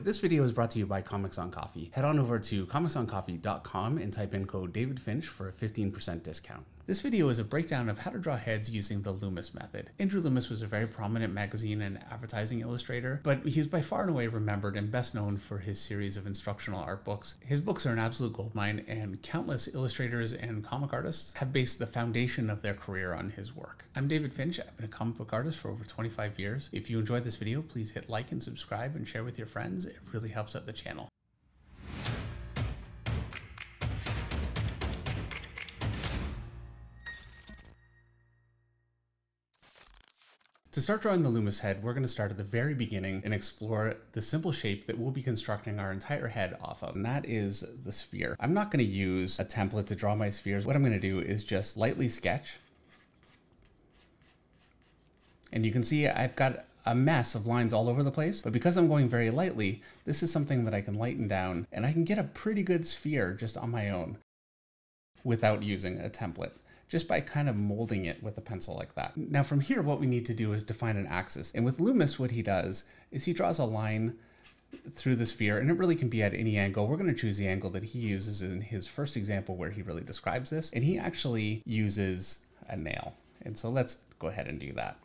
This video is brought to you by Comics on Coffee. Head on over to comicsoncoffee.com and type in code David Finch for a 15% discount. This video is a breakdown of how to draw heads using the Loomis method. Andrew Loomis was a very prominent magazine and advertising illustrator, but he's by far and away remembered and best known for his series of instructional art books. His books are an absolute goldmine, and countless illustrators and comic artists have based the foundation of their career on his work. I'm David Finch. I've been a comic book artist for over 25 years. If you enjoyed this video, please hit like and subscribe and share with your friends. It really helps out the channel. To start drawing the Loomis head, we're going to start at the very beginning and explore the simple shape that we'll be constructing our entire head off of, and that is the sphere. I'm not going to use a template to draw my spheres. What I'm going to do is just lightly sketch. And you can see I've got a mess of lines all over the place, but because I'm going very lightly, this is something that I can lighten down, and I can get a pretty good sphere just on my own without using a template, just by kind of molding it with a pencil like that. Now from here, what we need to do is define an axis. And with Loomis, what he does is he draws a line through the sphere, and it really can be at any angle. We're going to choose the angle that he uses in his first example where he really describes this, and he actually uses a nail. And so let's go ahead and do that.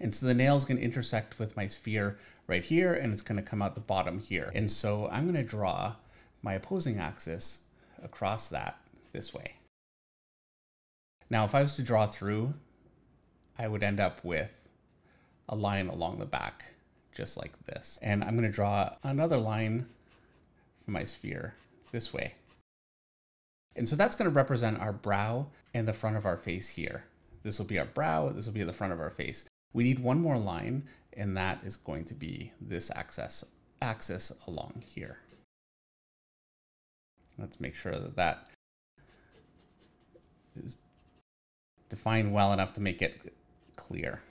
And so the nail is going to intersect with my sphere right here, and it's going to come out the bottom here. And so I'm going to draw my opposing axis across that this way. Now, if I was to draw through, I would end up with a line along the back, just like this. And I'm going to draw another line for my sphere this way. And so that's going to represent our brow and the front of our face here. This will be our brow, this will be the front of our face. We need one more line, and that is going to be this axis along here. Let's make sure that that is defined well enough to make it clear.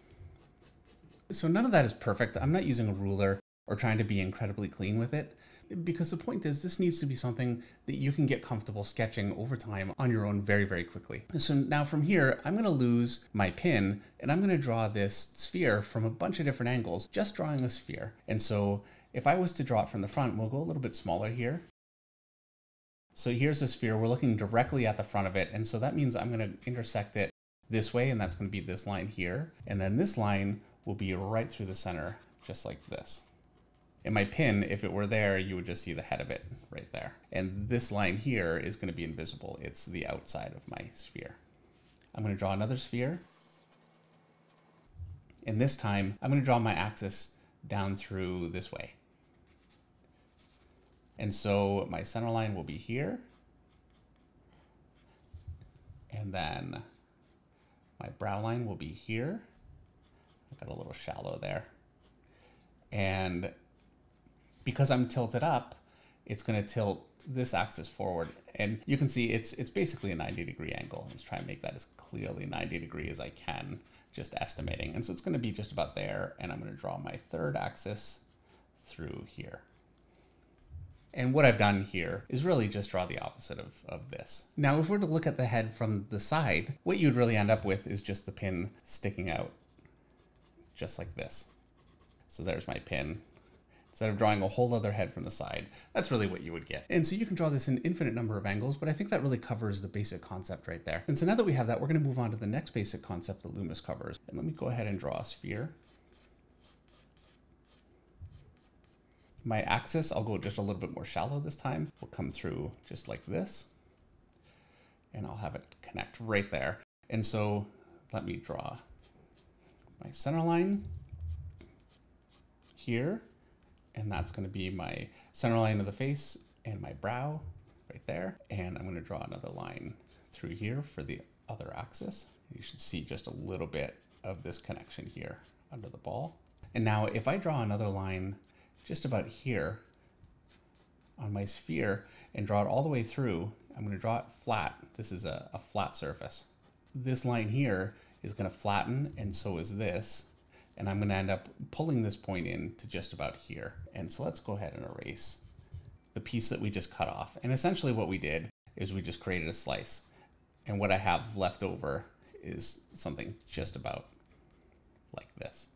So none of that is perfect. I'm not using a ruler or trying to be incredibly clean with it, because the point is this needs to be something that you can get comfortable sketching over time on your own very, very quickly. So now from here, I'm going to lose my pin, and I'm going to draw this sphere from a bunch of different angles, just drawing a sphere. And so if I was to draw it from the front, we'll go a little bit smaller here. So here's a sphere. We're looking directly at the front of it, and so that means I'm going to intersect it this way, and that's going to be this line here. And then this line will be right through the center, just like this. In my pin, if it were there, you would just see the head of it right there. And this line here is going to be invisible. It's the outside of my sphere. I'm going to draw another sphere. And this time, I'm going to draw my axis down through this way. And so my center line will be here. And then my brow line will be here. I got a little shallow there. And because I'm tilted up, it's going to tilt this axis forward. And you can see it's basically a 90-degree angle. Let's try and make that as clearly 90 degree as I can, just estimating. And so it's going to be just about there. And I'm going to draw my third axis through here. And what I've done here is really just draw the opposite of this. Now, if we're to look at the head from the side, what you'd really end up with is just the pin sticking out, just like this. So there's my pin. Instead of drawing a whole other head from the side, that's really what you would get. And so you can draw this in an infinite number of angles, but I think that really covers the basic concept right there. And so now that we have that, we're going to move on to the next basic concept that Loomis covers. And let me go ahead and draw a sphere. My axis, I'll go just a little bit more shallow this time. We'll come through just like this, and I'll have it connect right there. And so let me draw my center line here. And that's going to be my center line of the face and my brow right there. And I'm going to draw another line through here for the other axis. You should see just a little bit of this connection here under the ball. And now if I draw another line just about here on my sphere and draw it all the way through, I'm going to draw it flat. This is a flat surface. This line here is going to flatten, and so is this. And I'm going to end up pulling this point in to just about here. And so let's go ahead and erase the piece that we just cut off. And essentially what we did is we just created a slice. And what I have left over is something just about like this.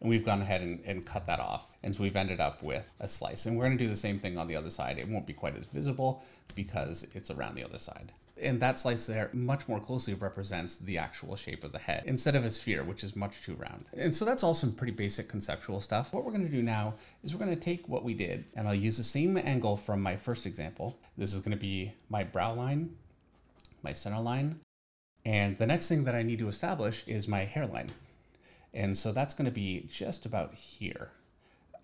And we've gone ahead and cut that off. And so we've ended up with a slice. And we're going to do the same thing on the other side. It won't be quite as visible because it's around the other side. And that slice there much more closely represents the actual shape of the head instead of a sphere, which is much too round. And so that's all some pretty basic conceptual stuff. What we're going to do now is we're going to take what we did, and I'll use the same angle from my first example. This is going to be my brow line, my center line, and the next thing that I need to establish is my hairline. And so that's going to be just about here.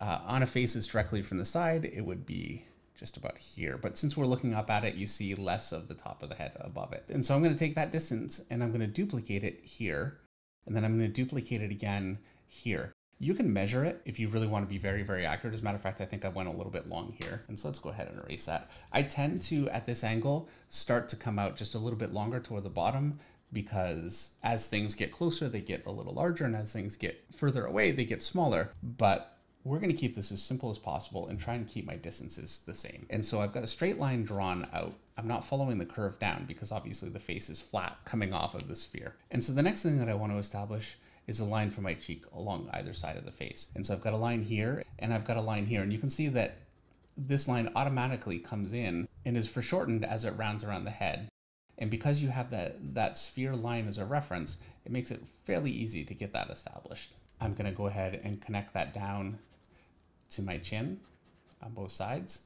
On a face that's directly from the side, it would be just about here. But since we're looking up at it, you see less of the top of the head above it. And so I'm going to take that distance and I'm going to duplicate it here. And then I'm going to duplicate it again here. You can measure it if you really want to be very, very accurate. As a matter of fact, I think I went a little bit long here. And so let's go ahead and erase that. I tend to, at this angle, start to come out just a little bit longer toward the bottom, because as things get closer, they get a little larger. And as things get further away, they get smaller. But we're going to keep this as simple as possible and try and keep my distances the same. And so I've got a straight line drawn out. I'm not following the curve down because obviously the face is flat coming off of the sphere. And so the next thing that I want to establish is a line for my cheek along either side of the face. And so I've got a line here and I've got a line here. And you can see that this line automatically comes in and is foreshortened as it rounds around the head. And because you have that sphere line as a reference, it makes it fairly easy to get that established. I'm going to go ahead and connect that down to my chin on both sides.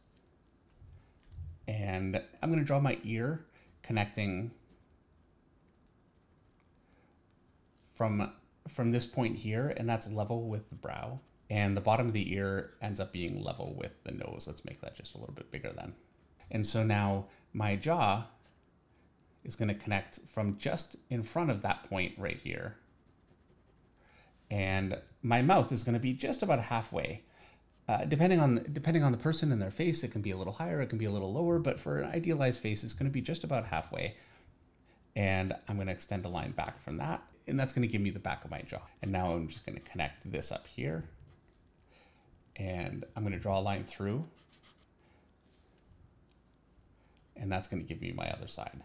And I'm going to draw my ear connecting from this point here, and that's level with the brow. And the bottom of the ear ends up being level with the nose. Let's make that just a little bit bigger then. And so now my jaw is going to connect from just in front of that point right here. And my mouth is going to be just about halfway. Depending on the person and their face, it can be a little higher, it can be a little lower, but for an idealized face, it's going to be just about halfway. And I'm going to extend a line back from that, and that's going to give me the back of my jaw. And now I'm just going to connect this up here, and I'm going to draw a line through, and that's going to give me my other side.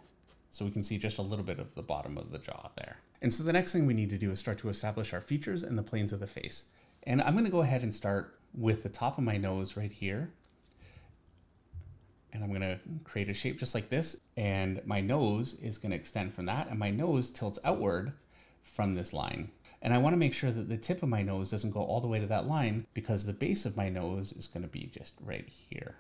So we can see just a little bit of the bottom of the jaw there. And so the next thing we need to do is start to establish our features and the planes of the face. And I'm going to go ahead and start with the top of my nose right here. And I'm going to create a shape just like this. And my nose is going to extend from that. And my nose tilts outward from this line. And I want to make sure that the tip of my nose doesn't go all the way to that line, because the base of my nose is going to be just right here.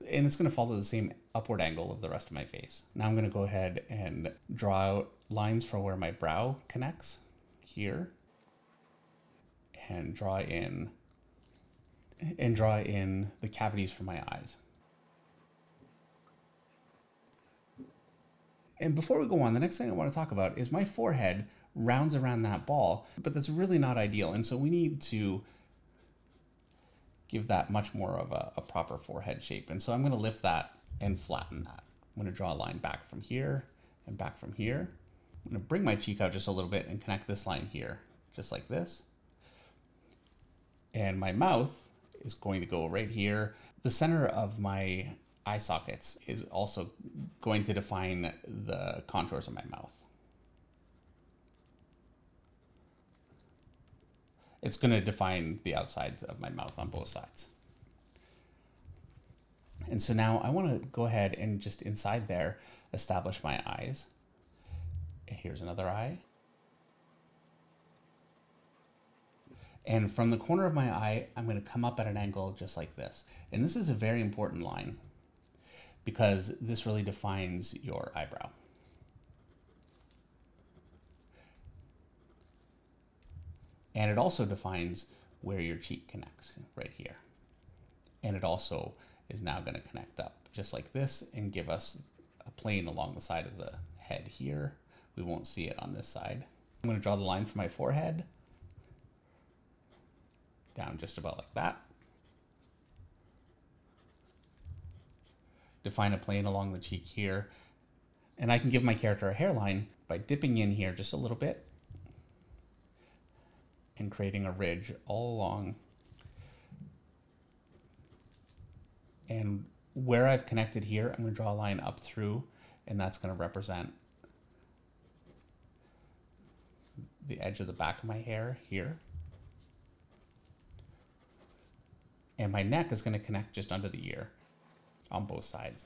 And it's going to follow the same upward angle of the rest of my face. Now I'm going to go ahead and draw out lines for where my brow connects here. And draw in the cavities for my eyes. And before we go on, the next thing I want to talk about is my forehead rounds around that ball, but that's really not ideal. And so we need to give that much more of a proper forehead shape. And so I'm going to lift that and flatten that. I'm going to draw a line back from here and back from here. I'm going to bring my cheek out just a little bit and connect this line here, just like this. And my mouth is going to go right here. The center of my eye sockets is also going to define the contours of my mouth. It's going to define the outsides of my mouth on both sides. And so now I want to go ahead and just inside there establish my eyes. Here's another eye. And from the corner of my eye, I'm going to come up at an angle just like this. And this is a very important line because this really defines your eyebrow. And it also defines where your cheek connects right here. And it also is now going to connect up just like this and give us a plane along the side of the head here. We won't see it on this side. I'm going to draw the line for my forehead down just about like that. Define a plane along the cheek here. And I can give my character a hairline by dipping in here just a little bit and creating a ridge all along. And where I've connected here, I'm going to draw a line up through, and that's going to represent the edge of the back of my hair here. And my neck is going to connect just under the ear on both sides.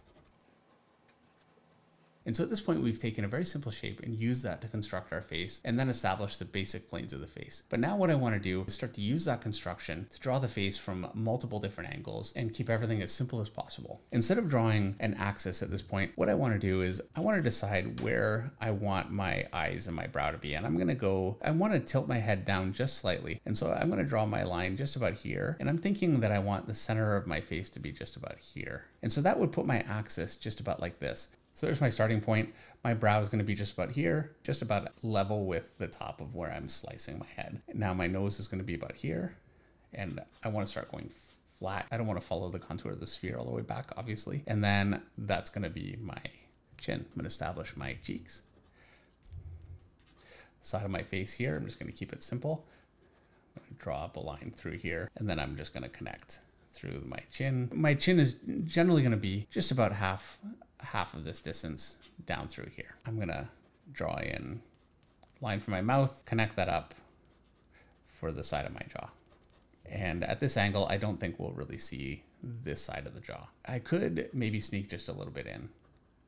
And so at this point, we've taken a very simple shape and used that to construct our face and then establish the basic planes of the face. But now what I want to do is start to use that construction to draw the face from multiple different angles and keep everything as simple as possible. Instead of drawing an axis at this point, what I want to do is I want to decide where I want my eyes and my brow to be. And I want to tilt my head down just slightly. And so I'm going to draw my line just about here. And I'm thinking that I want the center of my face to be just about here. And so that would put my axis just about like this. So there's my starting point. My brow is going to be just about here, just about level with the top of where I'm slicing my head. Now my nose is going to be about here, and I want to start going flat. I don't want to follow the contour of the sphere all the way back, obviously. And then that's going to be my chin. I'm going to establish my cheeks. Side of my face here, I'm just going to keep it simple. I'm going to draw up a line through here, and then I'm just going to connect through my chin. My chin is generally going to be just about half of this distance down through here. I'm going to draw in line for my mouth, connect that up for the side of my jaw. And at this angle, I don't think we'll really see this side of the jaw. I could maybe sneak just a little bit in,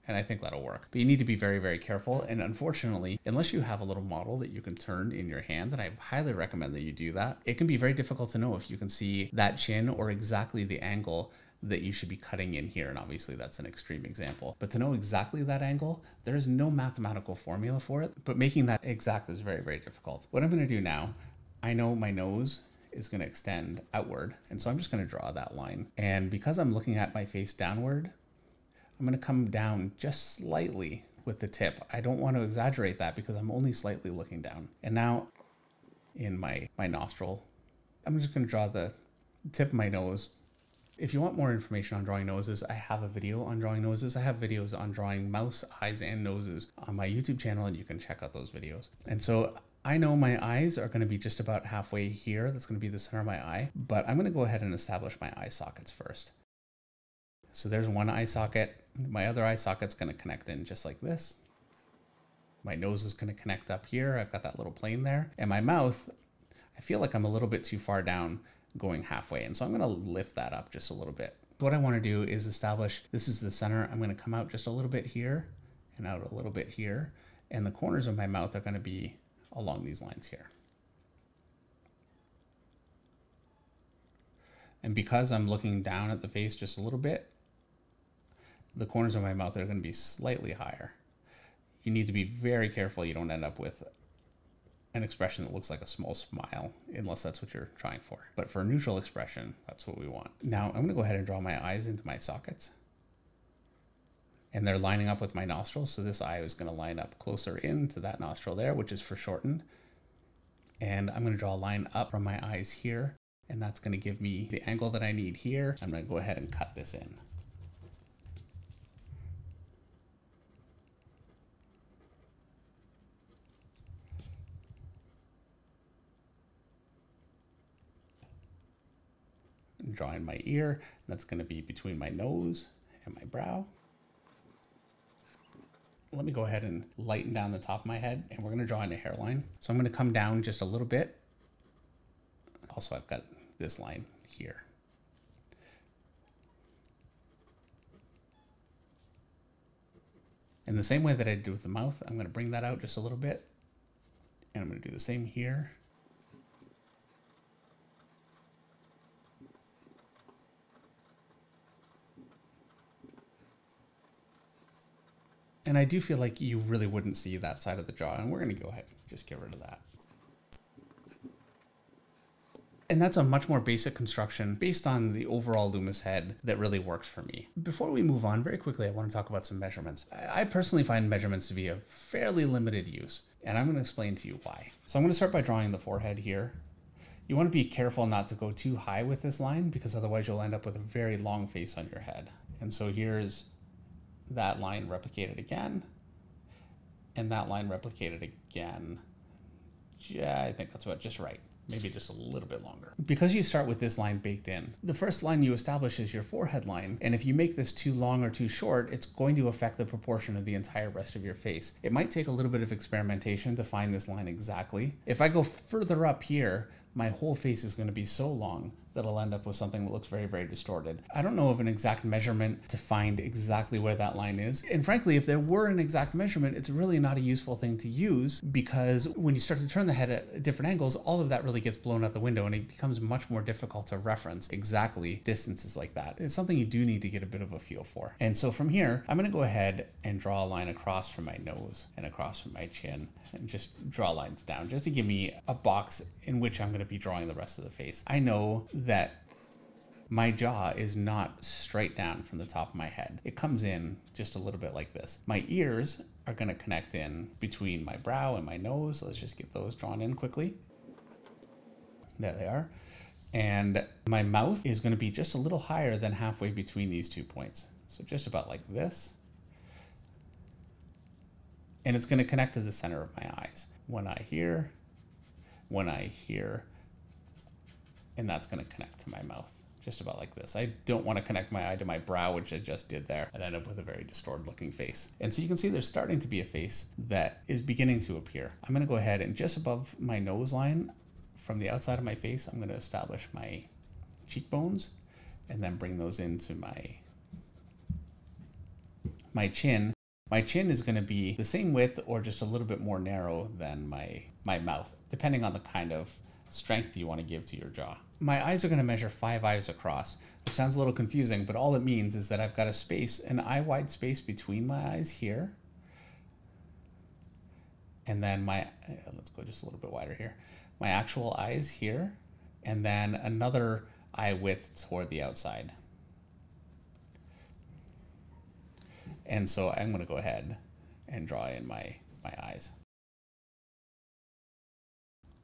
and I think that'll work. But you need to be very, very careful. And unfortunately, unless you have a little model that you can turn in your hand, and I highly recommend that you do that, it can be very difficult to know if you can see that chin or exactly the angle that you should be cutting in here. And obviously that's an extreme example, but to know exactly that angle, there is no mathematical formula for it, but making that exact is very, very difficult. What I'm going to do now, I know my nose is going to extend outward. And so I'm just going to draw that line. And because I'm looking at my face downward, I'm going to come down just slightly with the tip. I don't want to exaggerate that because I'm only slightly looking down. And now in my nostril, I'm just going to draw the tip of my nose. If you want more information on drawing noses, I have a video on drawing noses. I have videos on drawing mouths, eyes, and noses on my YouTube channel, and you can check out those videos. And so I know my eyes are going to be just about halfway here. That's going to be the center of my eye, but I'm going to go ahead and establish my eye sockets first. So there's one eye socket. My other eye socket's going to connect in just like this. My nose is going to connect up here. I've got that little plane there. And my mouth, I feel like I'm a little bit too far down going halfway. And so I'm going to lift that up just a little bit. What I want to do is establish, this is the center. I'm going to come out just a little bit here and out a little bit here. And the corners of my mouth are going to be along these lines here. And because I'm looking down at the face just a little bit, the corners of my mouth are going to be slightly higher. You need to be very careful you don't end up with an expression that looks like a small smile, unless that's what you're trying for. But for a neutral expression, that's what we want. Now I'm going to go ahead and draw my eyes into my sockets. And they're lining up with my nostrils, so this eye is going to line up closer into that nostril there, which is foreshortened. And I'm going to draw a line up from my eyes here, and that's going to give me the angle that I need here. I'm going to go ahead and cut this in. Drawing my ear, that's going to be between my nose and my brow. Let me go ahead and lighten down the top of my head, and we're going to draw in a hairline. So I'm going to come down just a little bit. Also, I've got this line here. In the same way that I did with the mouth, I'm going to bring that out just a little bit, and I'm going to do the same here. And I do feel like you really wouldn't see that side of the jaw, and we're going to go ahead and just get rid of that. And that's a much more basic construction based on the overall Loomis head that really works for me. Before we move on, very quickly, I want to talk about some measurements. I personally find measurements to be of fairly limited use, and I'm going to explain to you why. So I'm going to start by drawing the forehead here. You want to be careful not to go too high with this line, because otherwise you'll end up with a very long face on your head. And so here's that line replicated again, and that line replicated again. Yeah, I think that's about just right. Maybe just a little bit longer. Because you start with this line baked in, the first line you establish is your forehead line, and if you make this too long or too short, it's going to affect the proportion of the entire rest of your face. It might take a little bit of experimentation to find this line exactly. If I go further up here, my whole face is going to be so long that I'll end up with something that looks very, very distorted. I don't know of an exact measurement to find exactly where that line is. And frankly, if there were an exact measurement, it's really not a useful thing to use, because when you start to turn the head at different angles, all of that really gets blown out the window and it becomes much more difficult to reference exactly distances like that. It's something you do need to get a bit of a feel for. And so from here, I'm going to go ahead and draw a line across from my nose and across from my chin, and just draw lines down just to give me a box in which I'm going to be drawing the rest of the face. I know that my jaw is not straight down from the top of my head. It comes in just a little bit like this. My ears are going to connect in between my brow and my nose. Let's just get those drawn in quickly. There they are. And my mouth is going to be just a little higher than halfway between these 2 points. So just about like this. And it's going to connect to the center of my eyes. One eye here, and that's going to connect to my mouth, just about like this. I don't want to connect my eye to my brow, which I just did there. I'd end up with a very distorted looking face. And so you can see there's starting to be a face that is beginning to appear. I'm going to go ahead and just above my nose line, from the outside of my face, I'm going to establish my cheekbones and then bring those into my chin. My chin is going to be the same width or just a little bit more narrow than my mouth, depending on the kind of strength you want to give to your jaw. My eyes are going to measure 5 eyes across, which sounds a little confusing, but all it means is that I've got a space, an eye-wide space between my eyes here. And then let's go just a little bit wider here. My actual eyes here, and then another eye width toward the outside. And so I'm going to go ahead and draw in my eyes.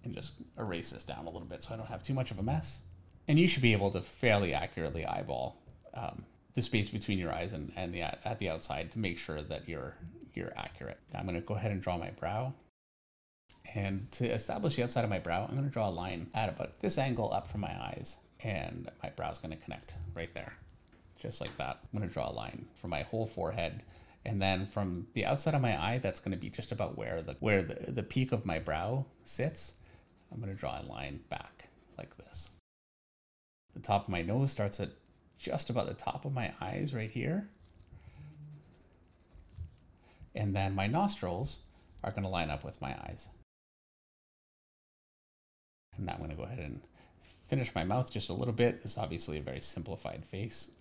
And just erase this down a little bit so I don't have too much of a mess. And you should be able to fairly accurately eyeball the space between your eyes and at the outside to make sure that you're accurate. Now I'm going to go ahead and draw my brow. And to establish the outside of my brow, I'm going to draw a line at about this angle up from my eyes. And my brow is going to connect right there. Just like that. I'm going to draw a line for my whole forehead. And then from the outside of my eye, that's going to be just about where the peak of my brow sits. I'm going to draw a line back like this. The top of my nose starts at just about the top of my eyes right here. And then my nostrils are going to line up with my eyes. And now I'm going to go ahead and finish my mouth just a little bit. This is obviously a very simplified face.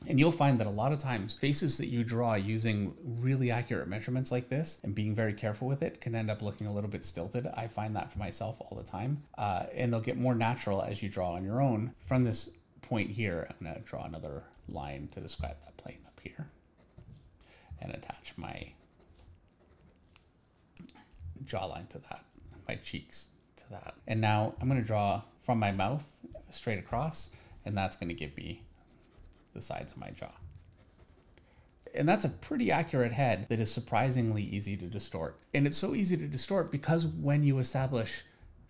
And you'll find that a lot of times faces that you draw using really accurate measurements like this and being very careful with it can end up looking a little bit stilted. I find that for myself all the time. And they'll get more natural as you draw on your own. From this point here, I'm going to draw another line to describe that plane up here and attach my jawline to that, my cheeks to that. And now I'm going to draw from my mouth straight across, and that's going to give me the sides of my jaw. And that's a pretty accurate head that is surprisingly easy to distort. And it's so easy to distort because when you establish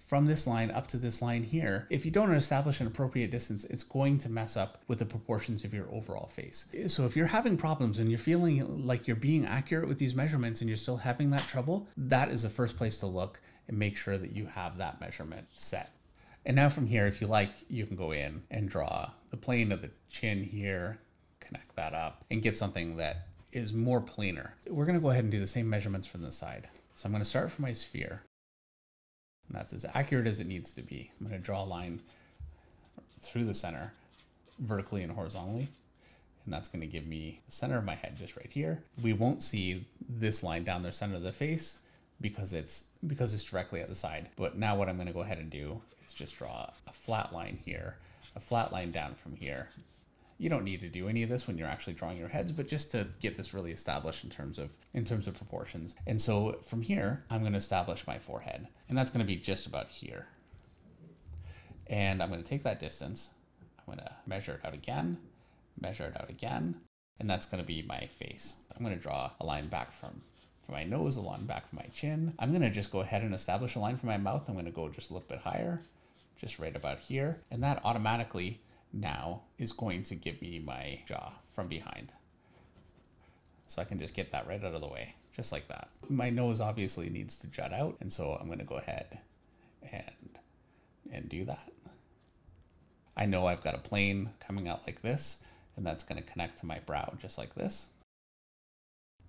from this line up to this line here, if you don't establish an appropriate distance, it's going to mess up with the proportions of your overall face. So if you're having problems and you're feeling like you're being accurate with these measurements and you're still having that trouble, that is the first place to look and make sure that you have that measurement set. And now from here, if you like, you can go in and draw the plane of the chin here, connect that up, and get something that is more planar. We're going to go ahead and do the same measurements from the side. So I'm going to start from my sphere. And that's as accurate as it needs to be. I'm going to draw a line through the center, vertically and horizontally. And that's going to give me the center of my head just right here. We won't see this line down the center of the face because it's directly at the side. But now what I'm going to go ahead and do is just draw a flat line here, a flat line down from here. You don't need to do any of this when you're actually drawing your heads, but just to get this really established in terms of proportions. And so from here, I'm going to establish my forehead, and that's going to be just about here. And I'm going to take that distance. I'm going to measure it out again, and that's going to be my face. I'm going to draw a line back from my nose, a line back from my chin. I'm going to just go ahead and establish a line from my mouth. I'm going to go just a little bit higher, just right about here. And that automatically now is going to give me my jaw from behind. So I can just get that right out of the way, just like that. My nose obviously needs to jut out, and so I'm going to go ahead and do that. I know I've got a plane coming out like this, and that's going to connect to my brow just like this.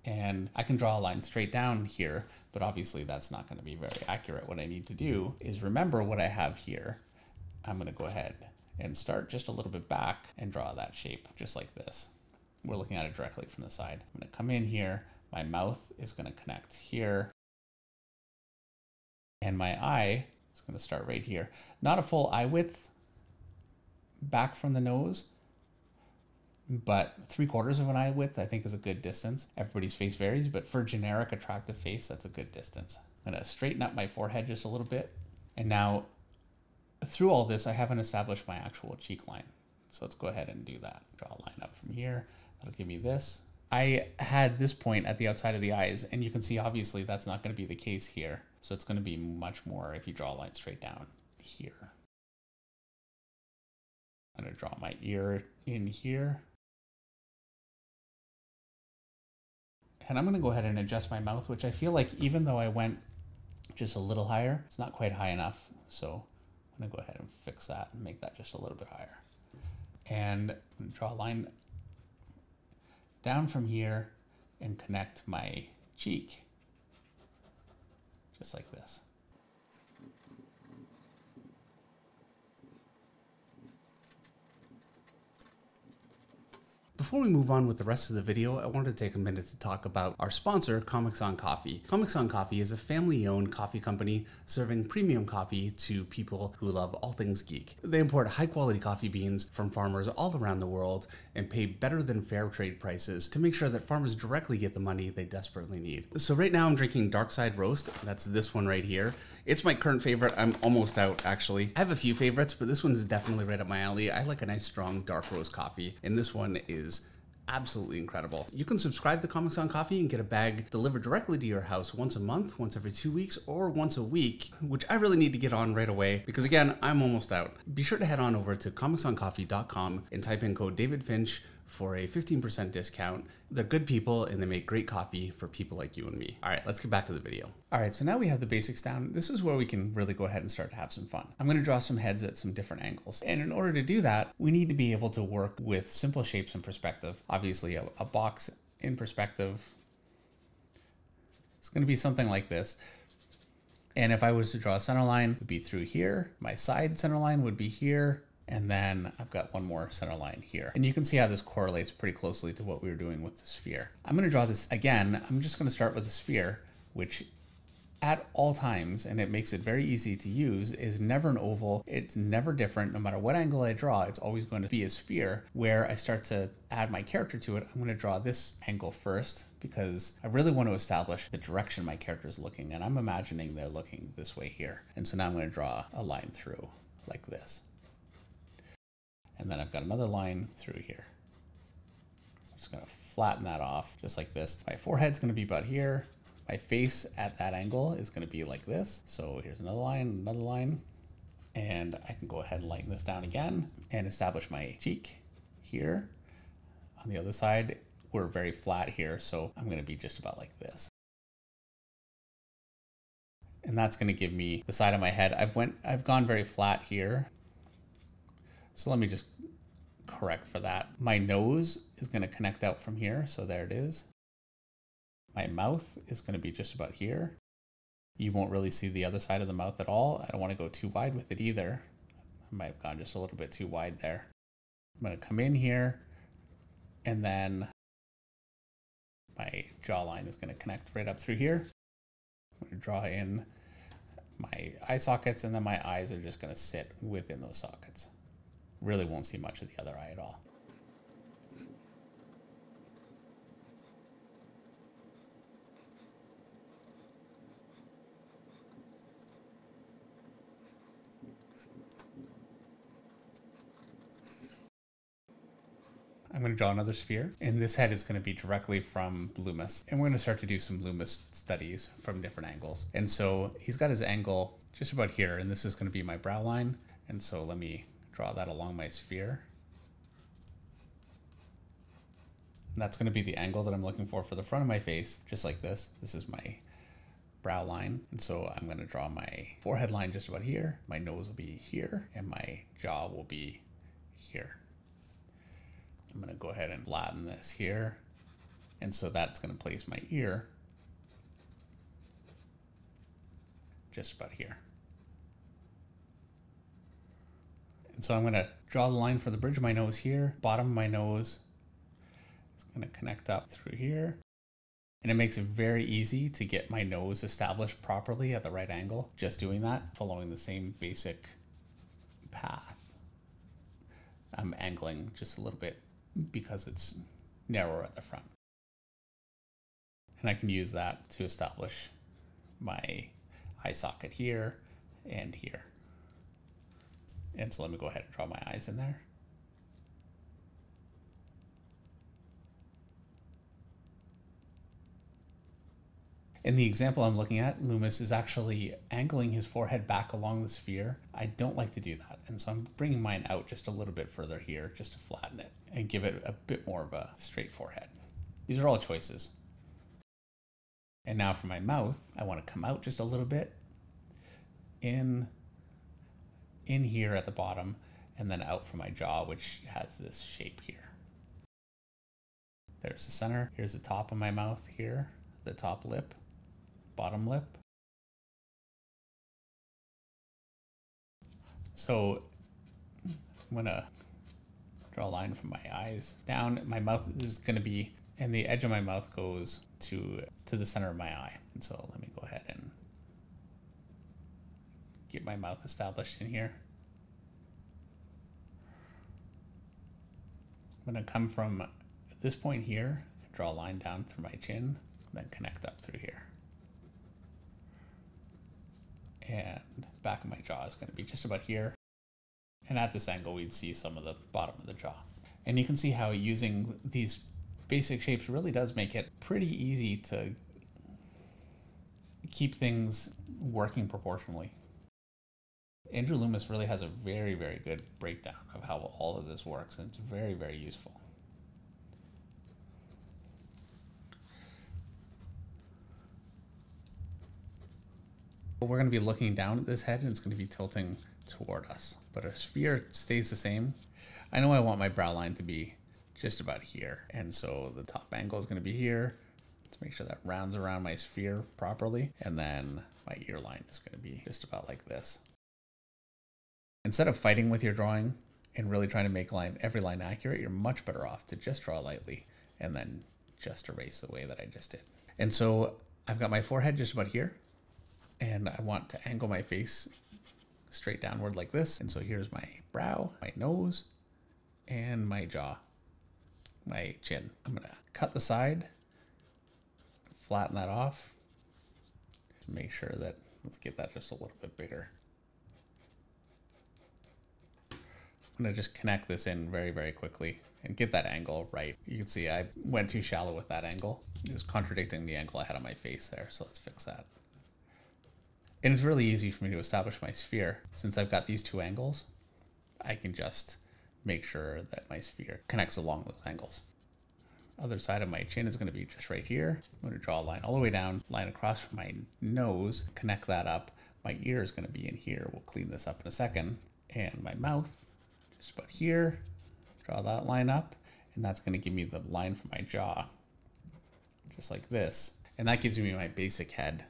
And I can draw a line straight down here, but obviously that's not going to be very accurate. What I need to do is remember what I have here. I'm going to go ahead and start just a little bit back and draw that shape just like this. We're looking at it directly from the side. I'm going to come in here. My mouth is going to connect here. And my eye is going to start right here. Not a full eye width back from the nose, but 3/4 of an eye width I think is a good distance. Everybody's face varies, but for generic attractive face, that's a good distance. I'm going to straighten up my forehead just a little bit. And now through all this, I haven't established my actual cheek line. So let's go ahead and do that. Draw a line up from here. That'll give me this. I had this point at the outside of the eyes, and you can see obviously that's not going to be the case here. So it's going to be much more if you draw a line straight down here. I'm going to draw my ear in here. And I'm going to go ahead and adjust my mouth, which I feel like even though I went just a little higher, it's not quite high enough. So I'm going to go ahead and fix that and make that just a little bit higher. And I'm going to draw a line down from here and connect my cheek just like this. Before we move on with the rest of the video, I wanted to take a minute to talk about our sponsor, Comics on Coffee. Comics on Coffee is a family-owned coffee company serving premium coffee to people who love all things geek. They import high-quality coffee beans from farmers all around the world and pay better than fair trade prices to make sure that farmers directly get the money they desperately need. So right now I'm drinking Dark Side Roast. That's this one right here. It's my current favorite. I'm almost out, actually. I have a few favorites, but this one's definitely right up my alley. I like a nice, strong, dark roast coffee, and this one is absolutely incredible. You can subscribe to Comics on Coffee and get a bag delivered directly to your house once a month, once every 2 weeks, or once a week, which I really need to get on right away because, again, I'm almost out. Be sure to head on over to comicsoncoffee.com and type in code David Finch for a 15% discount. They're good people and they make great coffee for people like you and me. All right, let's get back to the video. All right, so now we have the basics down. This is where we can really go ahead and start to have some fun. I'm gonna draw some heads at some different angles. And in order to do that, we need to be able to work with simple shapes in perspective. Obviously a box in perspective, it's gonna be something like this. And if I was to draw a center line, it would be through here. My side center line would be here. And then I've got one more center line here. And you can see how this correlates pretty closely to what we were doing with the sphere. I'm going to draw this again. I'm just going to start with a sphere, which at all times, and it makes it very easy to use, is never an oval. It's never different. No matter what angle I draw, it's always going to be a sphere. Where I start to add my character to it, I'm going to draw this angle first because I really want to establish the direction my character is looking. And I'm imagining they're looking this way here. And so now I'm going to draw a line through like this. And then I've got another line through here. I'm just going to flatten that off just like this. My forehead's going to be about here. My face at that angle is going to be like this. So here's another line, and I can go ahead and lighten this down again and establish my cheek here. On the other side, we're very flat here, so I'm going to be just about like this. And that's going to give me the side of my head. I've gone very flat here. So let me just correct for that. My nose is going to connect out from here. So there it is. My mouth is going to be just about here. You won't really see the other side of the mouth at all. I don't want to go too wide with it either. I might have gone just a little bit too wide there. I'm going to come in here, and then my jawline is going to connect right up through here. I'm going to draw in my eye sockets, and then my eyes are just going to sit within those sockets. Really won't see much of the other eye at all. I'm going to draw another sphere, and this head is going to be directly from Loomis. And we're going to start to do some Loomis studies from different angles. And so he's got his angle just about here, and this is going to be my brow line. And so let me draw that along my sphere. And that's going to be the angle that I'm looking for the front of my face, just like this. This is my brow line. And so I'm going to draw my forehead line just about here. My nose will be here, and my jaw will be here. I'm going to go ahead and flatten this here. And so that's going to place my ear just about here. And so I'm going to draw the line for the bridge of my nose here. Bottom of my nose is going to connect up through here. And it makes it very easy to get my nose established properly at the right angle. Just doing that, following the same basic path. I'm angling just a little bit because it's narrower at the front. And I can use that to establish my eye socket here and here. And so let me go ahead and draw my eyes in there. In the example I'm looking at, Loomis is actually angling his forehead back along the sphere. I don't like to do that, and so I'm bringing mine out just a little bit further here just to flatten it and give it a bit more of a straight forehead. These are all choices. And now for my mouth, I want to come out just a little bit in here at the bottom, and then out from my jaw, which has this shape here. There's the center. Here's the top of my mouth here, the top lip, bottom lip. So I'm gonna draw a line from my eyes down. My mouth is gonna be, and the edge of my mouth goes to the center of my eye. And so let me go ahead and get my mouth established in here. I'm gonna come from this point here, draw a line down through my chin, and then connect up through here. And back of my jaw is gonna be just about here. And at this angle, we'd see some of the bottom of the jaw. And you can see how using these basic shapes really does make it pretty easy to keep things working proportionally. Andrew Loomis really has a very, very good breakdown of how all of this works, and it's very, very useful. We're going to be looking down at this head, and it's going to be tilting toward us, but our sphere stays the same. I know I want my brow line to be just about here, and so the top angle is going to be here. Let's make sure that rounds around my sphere properly, and then my ear line is going to be just about like this. Instead of fighting with your drawing and really trying to make every line accurate, you're much better off to just draw lightly and then just erase the way that I just did. And so I've got my forehead just about here, and I want to angle my face straight downward like this. And so here's my brow, my nose, and my jaw, my chin. I'm gonna cut the side, flatten that off, make sure that, let's get that just a little bit bigger. I'm gonna just connect this in very, very quickly and get that angle right. You can see I went too shallow with that angle. It was contradicting the angle I had on my face there, so let's fix that. And it's really easy for me to establish my sphere. Since I've got these two angles, I can just make sure that my sphere connects along those angles. Other side of my chin is gonna be just right here. I'm gonna draw a line all the way down, line across from my nose, connect that up. My ear is gonna be in here. We'll clean this up in a second. And my mouth, just about here, draw that line up, and that's gonna give me the line for my jaw, just like this. And that gives me my basic head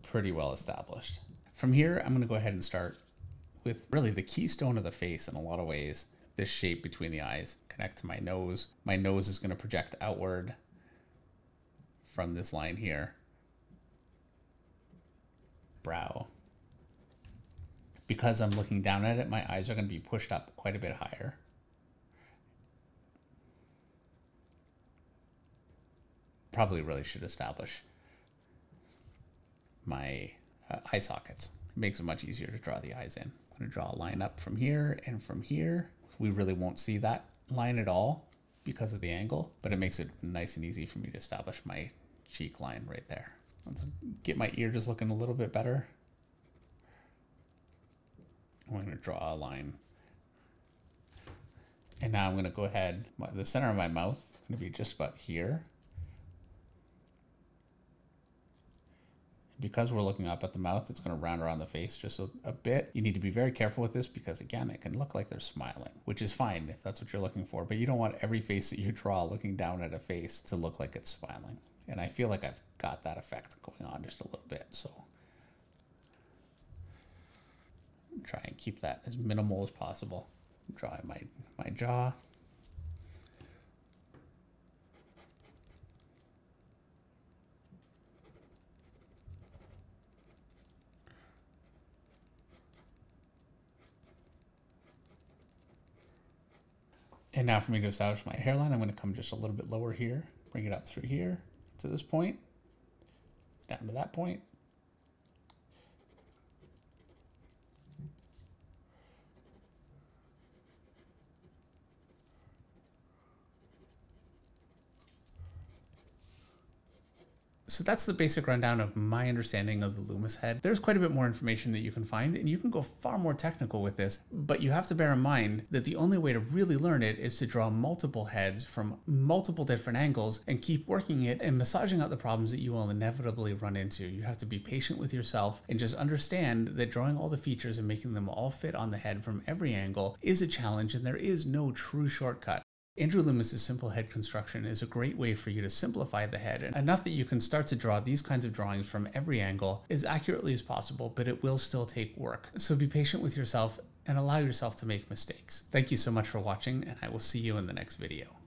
pretty well established. From here, I'm gonna go ahead and start with really the keystone of the face in a lot of ways, this shape between the eyes. Connect to my nose. My nose is gonna project outward from this line here. Brow. Because I'm looking down at it, my eyes are gonna be pushed up quite a bit higher. Probably really should establish my eye sockets. It makes it much easier to draw the eyes in. I'm going to draw a line up from here and from here. We really won't see that line at all because of the angle, but it makes it nice and easy for me to establish my cheek line right there. Let's get my ear just looking a little bit better. I'm going to draw a line. And now I'm going to go ahead, the center of my mouth is going to be just about here. because we're looking up at the mouth, it's going to round around the face just a bit. You need to be very careful with this because, again, it can look like they're smiling, which is fine if that's what you're looking for, but you don't want every face that you draw looking down at a face to look like it's smiling. And I feel like I've got that effect going on just a little bit, so try and keep that as minimal as possible. Drawing my jaw. And now for me to establish my hairline, I'm going to come just a little bit lower here, bring it up through here to this point, down to that point. So that's the basic rundown of my understanding of the Loomis head. There's quite a bit more information that you can find, and you can go far more technical with this, but you have to bear in mind that the only way to really learn it is to draw multiple heads from multiple different angles and keep working it and massaging out the problems that you will inevitably run into. You have to be patient with yourself and just understand that drawing all the features and making them all fit on the head from every angle is a challenge, and there is no true shortcut. Andrew Loomis's simple head construction is a great way for you to simplify the head, and enough that you can start to draw these kinds of drawings from every angle as accurately as possible, but it will still take work. So be patient with yourself and allow yourself to make mistakes. Thank you so much for watching, and I will see you in the next video.